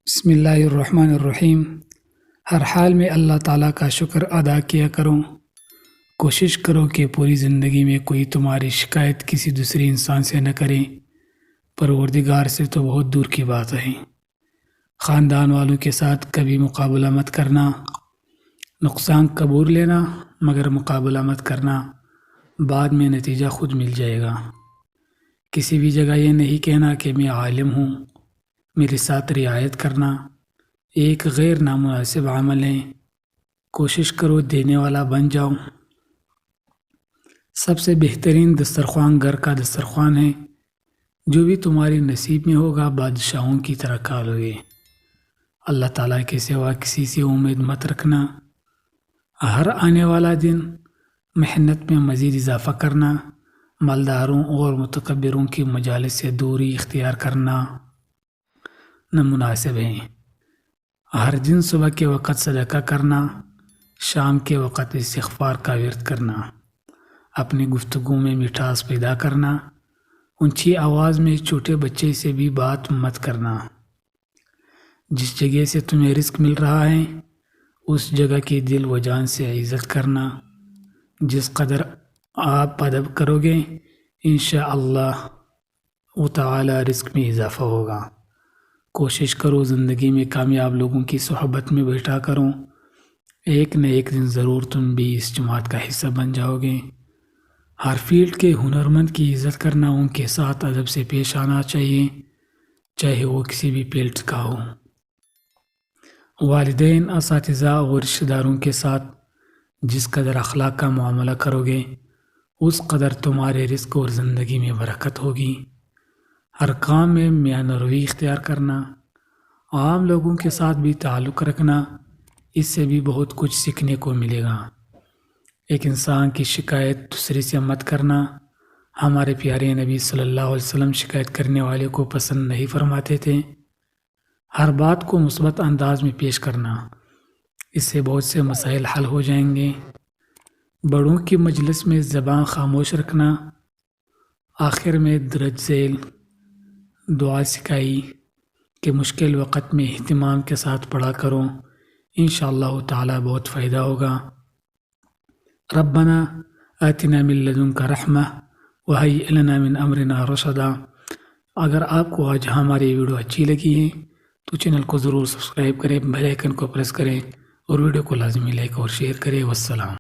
بسم اللہ الرحمن الرحیم۔ ہر حال میں اللہ تعالیٰ کا شکر ادا کیا کرو۔ کوشش کرو کہ پوری زندگی میں کوئی تمہاری شکایت کسی دوسرے انسان سے نہ کرے، پروردگار سے تو بہت دور کی بات ہے۔ خاندان والوں کے ساتھ کبھی مقابلہ مت کرنا، نقصان قبول لینا مگر مقابلہ مت کرنا، بعد میں نتیجہ خود مل جائے گا۔ کسی بھی جگہ یہ نہیں کہنا کہ میں عالم ہوں، میرے ساتھ رعایت کرنا ایک غیر نامناسب عمل ہے۔ کوشش کرو دینے والا بن جاؤ۔ سب سے بہترین دسترخوان گھر کا دسترخوان ہے، جو بھی تمہارے نصیب میں ہوگا بادشاہوں کی طرح کھا لو گے۔ اللہ تعالیٰ کے سوا کسی سے امید مت رکھنا۔ ہر آنے والا دن محنت میں مزید اضافہ کرنا، مالداروں اور متکبروں کی مجالس سے دوری اختیار کرنا نامناسب ہے۔ ہر دن صبح کے وقت صدقہ کرنا، شام کے وقت استغفار کا ورد کرنا، اپنی گفتگو میں مٹھاس پیدا کرنا، اونچی آواز میں چھوٹے بچے سے بھی بات مت کرنا۔ جس جگہ سے تمہیں رزق مل رہا ہے اس جگہ کی دل و جان سے عزت کرنا۔ جس قدر آپ ادب کرو گے انشاءاللہ تعالی رزق میں اضافہ ہوگا۔ کوشش کرو زندگی میں کامیاب لوگوں کی صحبت میں بیٹھا کرو، ایک نہ ایک دن ضرور تم بھی اس جماعت کا حصہ بن جاؤ گے۔ ہر فیلڈ کے ہنرمند کی عزت کرنا، ان کے ساتھ ادب سے پیش آنا چاہیے، چاہے وہ کسی بھی فیلڈ کا ہو۔ والدین، اساتذہ اور رشتہ داروں کے ساتھ جس قدر اخلاق کا معاملہ کرو گے اس قدر تمہارے رزق اور زندگی میں برکت ہوگی۔ ہر کام میں میانہ روی اختیار کرنا، عام لوگوں کے ساتھ بھی تعلق رکھنا، اس سے بھی بہت کچھ سیکھنے کو ملے گا۔ ایک انسان کی شکایت دوسرے سے مت کرنا۔ ہمارے پیارے نبی صلی اللہ علیہ وسلم شکایت کرنے والے کو پسند نہیں فرماتے تھے۔ ہر بات کو مثبت انداز میں پیش کرنا، اس سے بہت سے مسائل حل ہو جائیں گے۔ بڑوں کی مجلس میں زبان خاموش رکھنا۔ آخر میں درج ذیل دعا سکھائی کہ مشکل وقت میں اہتمام کے ساتھ پڑھا کرو، انشاءاللہ تعالی بہت فائدہ ہوگا۔ ربنا آتنا من لدنک رحمہ وہیئ لنا من امرنا رشدا۔ اگر آپ کو آج ہماری ویڈیو اچھی لگی ہے تو چینل کو ضرور سبسکرائب کریں، بیل آئیکن کو پریس کریں اور ویڈیو کو لازمی لائک اور شیئر کریں۔ والسلام۔